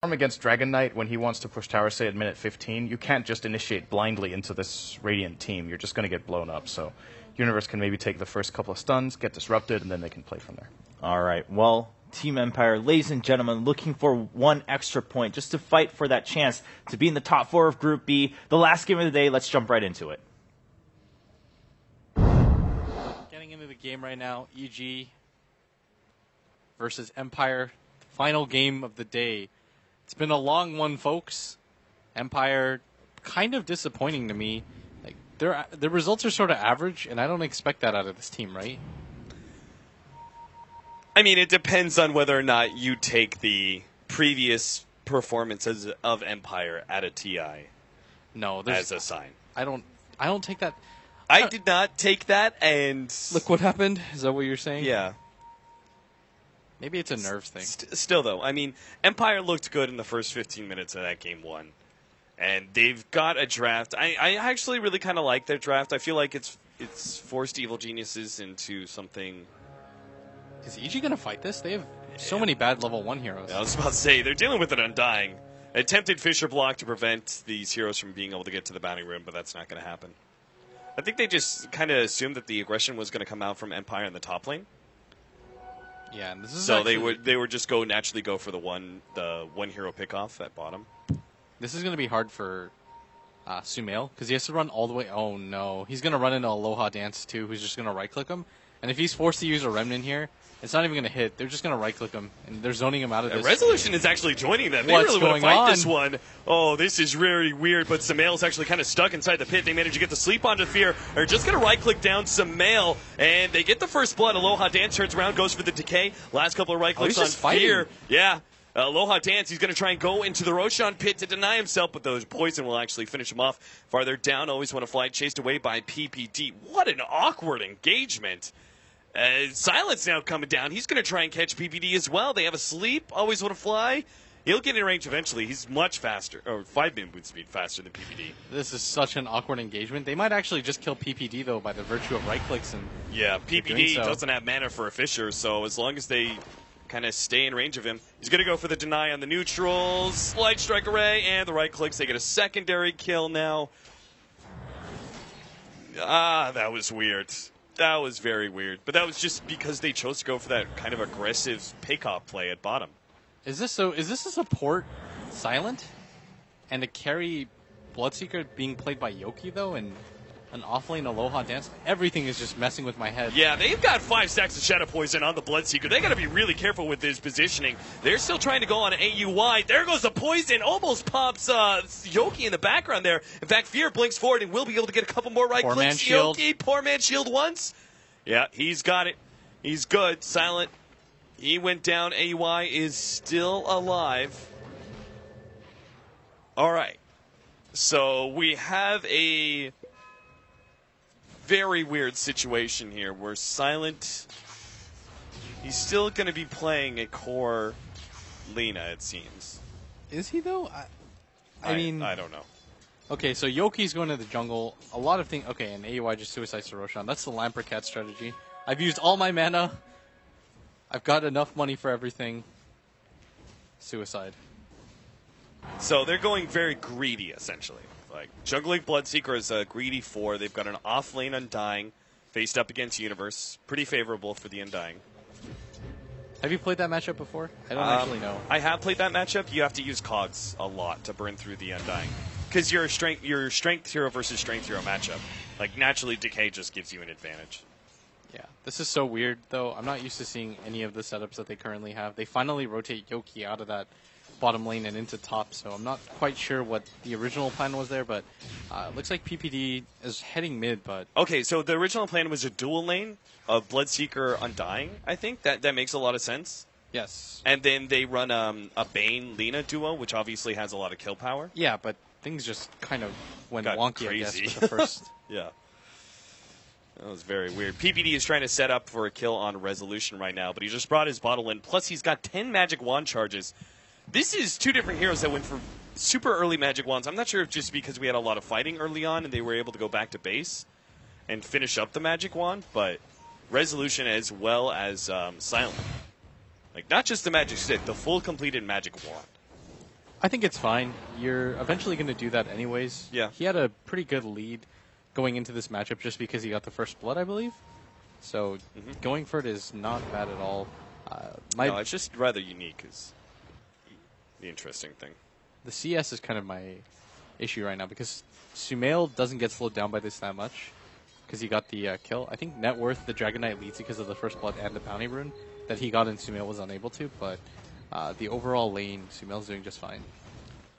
Against Dragon Knight, when he wants to push tower, say, at minute 15, you can't just initiate blindly into this Radiant team. You're just going to get blown up. So Universe can maybe take the first couple of stuns, get disrupted, and then they can play from there. All right. Well, Team Empire, ladies and gentlemen, looking for one extra point just to fight for that chance to be in the top 4 of Group B. The last game of the day, let's jump right into it. Getting into the game right now, EG versus Empire, final game of the day. It's been a long one, folks. Empire kind of disappointing to me. Like the results are sort of average, and I don't expect that out of this team, right? I mean, it depends on whether or not you take the previous performances of Empire at a TI as a sign. I don't take that. I did not take that, and look what happened. Is that what you're saying? Yeah. Maybe it's a nerves thing. Still, though, I mean, Empire looked good in the first 15 minutes of that game 1. And they've got a draft. I actually really kind of like their draft. I feel like it's forced Evil Geniuses into something. Is EG going to fight this? They have so many bad level 1 heroes. I was about to say, they're dealing with an Undying. Attempted Fisher block to prevent these heroes from being able to get to the bounty room, but that's not going to happen. I think they just kind of assumed that the aggression was going to come out from Empire in the top lane. Yeah, and this is so actually, they would just naturally go for the one hero pickoff at bottom. This is going to be hard for Sumail because he has to run all the way. Oh no, he's going to run into Aloha Dance too, who's just going to right click him. And if he's forced to use a Remnant here, it's not even going to hit. They're just going to right click him, and they're zoning him out of this. Resolution is actually joining them. They really want to fight this one. Oh, this is very weird, but Sumail's actually kind of stuck inside the pit. They manage to get the sleep onto Fear. They're just going to right-click down Sumail, and they get the first blood. Aloha Dance turns around, goes for the decay. Last couple of right-clicks on Fear. Yeah. Aloha Dance, he's going to try and go into the Roshan pit to deny himself, but those poison will actually finish him off. Farther down, always want to fly, chased away by PPD. What an awkward engagement. Silence now coming down. He's going to try and catch PPD as well. They have a sleep. Always want to fly. He'll get in range eventually. He's much faster, or 5-minute boot speed faster than PPD. This is such an awkward engagement. They might actually just kill PPD, though, by the virtue of right clicks. And yeah, PPD doesn't have mana for a Fisher, so as long as they kind of stay in range of him, he's going to go for the deny on the neutrals. Light strike array, and the right clicks. They get a secondary kill now. That was weird. That was very weird. But that was just because they chose to go for that kind of aggressive pick-off play at bottom. Is this a support Silent? And a carry Bloodseeker being played by Yoki, though? And an offlane Aloha Dance? Everything is just messing with my head. Yeah, they've got 5 stacks of Shadow Poison on the Bloodseeker. They got to be really careful with this positioning. They're still trying to go on AUI. There goes the poison. Almost pops Yoki in the background there. In fact, Fear blinks forward and will be able to get a couple more right clicks. Yoki, poor man shield once. Yeah, he's got it. He's good. Silent. He went down. AUI is still alive. All right. So we have a very weird situation here where Silent, he's still going to be playing a core Lina, it seems. Is he, though? I mean, I don't know. Okay, so Yoki's going to the jungle. A lot of things. Okay, and AUI just suicides to Roshan. That's the Lamprecat strategy. I've used all my mana. I've got enough money for everything. Suicide. So they're going very greedy, essentially. Like, jungling Bloodseeker is a greedy 4. They've got an off-lane Undying faced up against Universe. Pretty favorable for the Undying. Have you played that matchup before? I don't actually know. I have played that matchup. You have to use Cogs a lot to burn through the Undying. Because you're strength hero versus strength hero matchup. Like, naturally, Decay just gives you an advantage. Yeah, this is so weird, though. I'm not used to seeing any of the setups that they currently have. They finally rotate Yoki out of that bottom lane and into top, so I'm not quite sure what the original plan was there, but it looks like PPD is heading mid, but... Okay, so the original plan was a dual lane of Bloodseeker Undying, I think. That makes a lot of sense. Yes. And then they run a Bane-Lina duo, which obviously has a lot of kill power. Yeah, but things just kind of went wonky, crazy. I guess, with the first... Yeah. That was very weird. PPD is trying to set up for a kill on Resolution right now, but he just brought his bottle in. Plus, he's got 10 Magic Wand charges. This is 2 different heroes that went for super early Magic Wands. I'm not sure if just because we had a lot of fighting early on and they were able to go back to base and finish up the Magic Wand, but Resolution as well as Silent. Like, not just the Magic Stick, the full completed Magic Wand. I think it's fine. You're eventually going to do that anyways. Yeah. He had a pretty good lead going into this matchup just because he got the first blood, I believe. So going for it is not bad at all. No, it's just rather unique is the interesting thing. The CS is kind of my issue right now because Sumail doesn't get slowed down by this that much because he got the kill. I think net worth, the Dragon Knight leads because of the first blood and the bounty rune that he got and Sumail was unable to, but the overall lane, Sumail's doing just fine.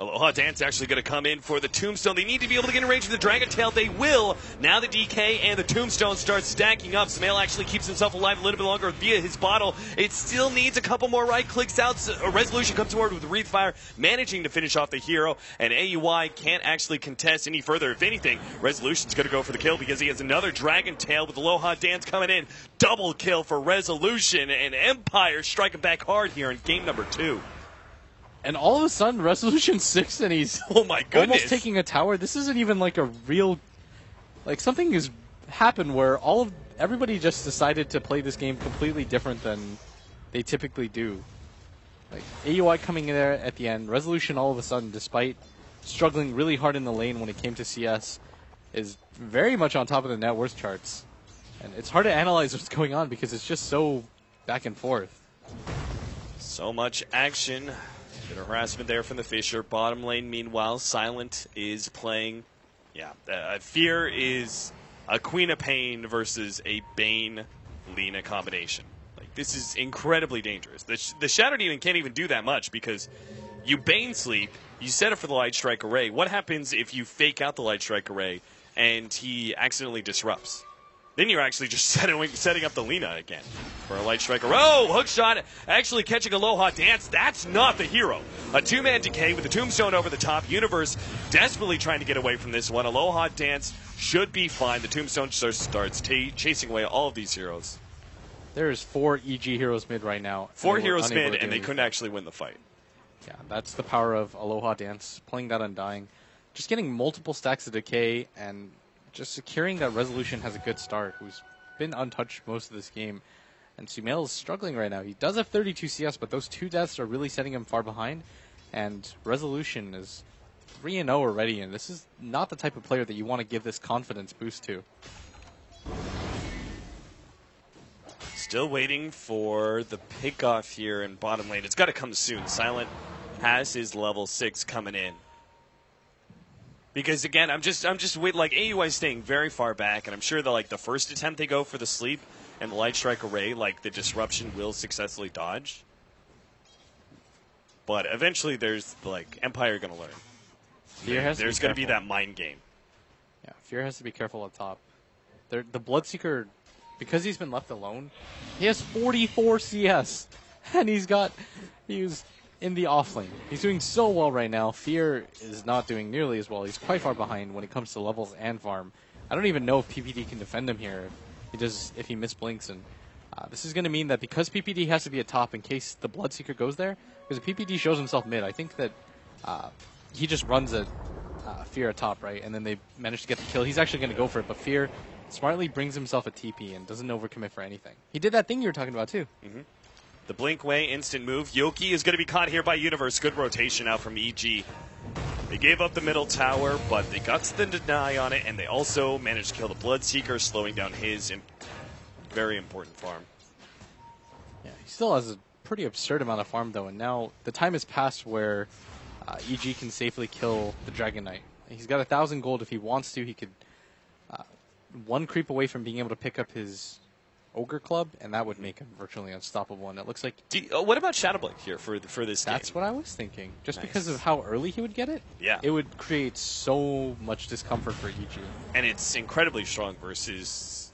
Aloha Dance actually going to come in for the Tombstone. They need to be able to get in range of the Dragon Tail. They will. Now the DK and the Tombstone start stacking up. Samael actually keeps himself alive a little bit longer via his bottle. It still needs a couple more right clicks out. A Resolution comes forward with Wreath Fire, managing to finish off the hero. And AUI can't actually contest any further. If anything, Resolution's going to go for the kill because he has another Dragon Tail with Aloha Dance coming in. Double kill for Resolution. And Empire striking back hard here in game number 2. And all of a sudden, Resolution 6, and he's oh my goodness, almost taking a tower. This isn't even like a real... Like, something has happened where everybody just decided to play this game completely different than they typically do. Like, AUI coming in there at the end, Resolution all of a sudden, despite struggling really hard in the lane when it came to CS, is very much on top of the net worth charts. And it's hard to analyze what's going on because it's just so back and forth. So much action. Bit of harassment there from the Fisher. Bottom lane, meanwhile, Silent is playing. Yeah, Fear is a Queen of Pain versus a Bane-Lina combination. Like, this is incredibly dangerous. The Shadow Demon can't even do that much because you Bane sleep, you set it for the Light Strike Array. What happens if you fake out the Light Strike Array and he accidentally disrupts? Then you're actually just setting up the Lina again for a Light Striker. Oh, hook shot, actually catching Aloha Dance. That's not the hero. A two-man decay with the Tombstone over the top. Universe desperately trying to get away from this one. Aloha Dance should be fine. The Tombstone starts chasing away all of these heroes. There's 4 EG heroes mid right now. 4 heroes mid, and they couldn't actually win the fight. Yeah, that's the power of Aloha Dance, playing that Undying. Just getting multiple stacks of decay and just securing that Resolution has a good start, who's been untouched most of this game. And Sumail is struggling right now. He does have 32 CS, but those 2 deaths are really setting him far behind. And Resolution is 3-0 already, and this is not the type of player that you want to give this confidence boost to. Still waiting for the pickoff here in bottom lane. It's got to come soon. Silent has his level 6 coming in. Because again, I'm just waiting. Like, AUI staying very far back, and I'm sure that like the first attempt they go for the sleep and the Light Strike Array, like the disruption will successfully dodge. But eventually, there's like Empire going to learn. There's going to be that mind game. Yeah, Fear has to be careful up top. The Bloodseeker, because he's been left alone, he has 44 CS, and he's in the off lane. He's doing so well right now. Fear is not doing nearly as well. He's quite far behind when it comes to levels and farm. I don't even know if PPD can defend him here if he misblinks. And this is going to mean that because PPD has to be at top in case the Bloodseeker goes there, because if PPD shows himself mid, I think that he just runs at Fear at top, right? And then they manage to get the kill. He's actually going to go for it, but Fear smartly brings himself a TP and doesn't overcommit for anything. He did that thing you were talking about too. Mm-hmm. The blink way, instant move. Yoki is going to be caught here by Universe. Good rotation out from EG. They gave up the middle tower, but they got the deny on it, and they also managed to kill the Bloodseeker, slowing down his very important farm. Yeah, he still has a pretty absurd amount of farm, though, and now the time has passed where EG can safely kill the Dragon Knight. He's got 1,000 gold. If he wants to, he could one creep away from being able to pick up his Ogre Club, and that would make him virtually unstoppable. And it looks like... what about Shadowblade here for this game? That's what I was thinking. Just nice. Because of how early he would get it, yeah, it would create so much discomfort for EG. And it's incredibly strong versus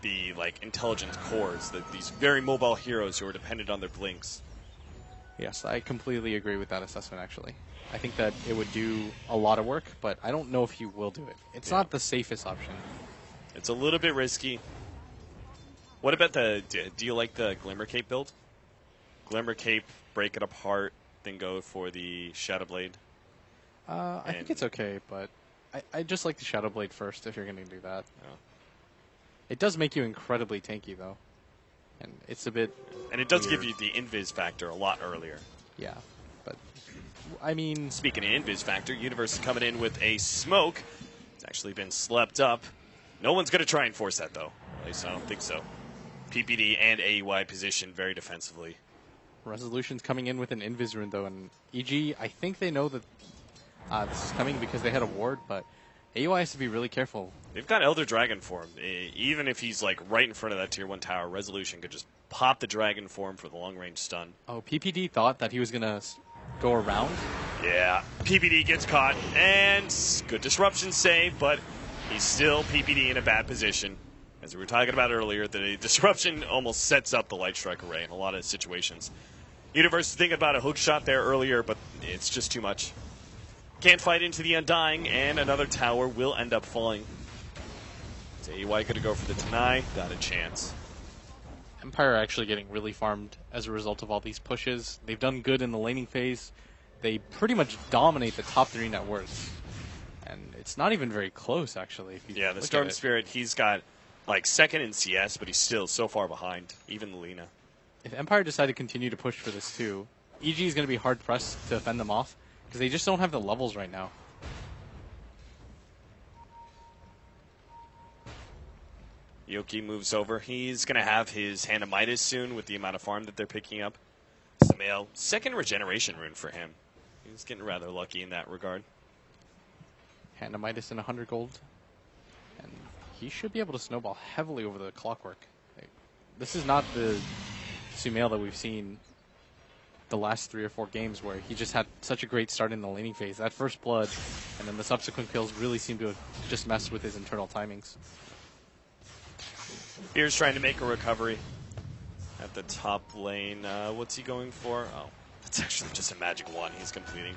the intelligence cores, these very mobile heroes who are dependent on their blinks. Yes, I completely agree with that assessment, actually. I think that it would do a lot of work, but I don't know if he will do it. It's not the safest option. It's a little bit risky. What about do you like the Glimmer Cape build? Glimmer Cape, break it apart, then go for the Shadowblade? I think it's okay, but I just like the Shadowblade first if you're going to do that. Oh. It does make you incredibly tanky, though. And it's a bit... And it does give you the invis factor a lot earlier. Yeah, but I mean... Speaking of invis factor, Universe is coming in with a smoke. It's actually been slept up. No one's going to try and force that, though. At least I don't think so. PPD and AEY positioned very defensively. Resolution's coming in with an invis rune, though, and EG, I think they know that this is coming because they had a ward, but AEY has to be really careful. They've got Elder Dragon for him. Even if he's like right in front of that tier 1 tower, Resolution could just pop the Dragon for him for the long-range stun. Oh, PPD thought that he was going to go around? Yeah, PPD gets caught, and good disruption save, but he's still PPD in a bad position. As we were talking about earlier, the disruption almost sets up the Light Strike array in a lot of situations. Universe is thinking about a hook shot there earlier, but it's just too much. Can't fight into the Undying, and another tower will end up falling. Is AEY going to go for the deny? Not a chance. Empire are actually getting really farmed as a result of all these pushes. They've done good in the laning phase. They pretty much dominate the top 3 net worths. And it's not even very close, actually. If you Yeah, the look Storm at it. Spirit, he's got like second in CS, but he's still so far behind, even Lina. If Empire decide to continue to push for this too, EG is going to be hard-pressed to fend them off because they just don't have the levels right now. Yoki moves over. He's going to have his Hand of Midas soon with the amount of farm that they're picking up. Samael, second regeneration rune for him. He's getting rather lucky in that regard. Hand of Midas and 100 gold. And he should be able to snowball heavily over the clockwork. This is not the Sumail that we've seen the last 3 or 4 games where he just had such a great start in the laning phase. That first blood and then the subsequent kills really seem to have just messed with his internal timings. Fear's trying to make a recovery at the top lane. What's he going for? Oh, that's actually just a magic wand he's completing.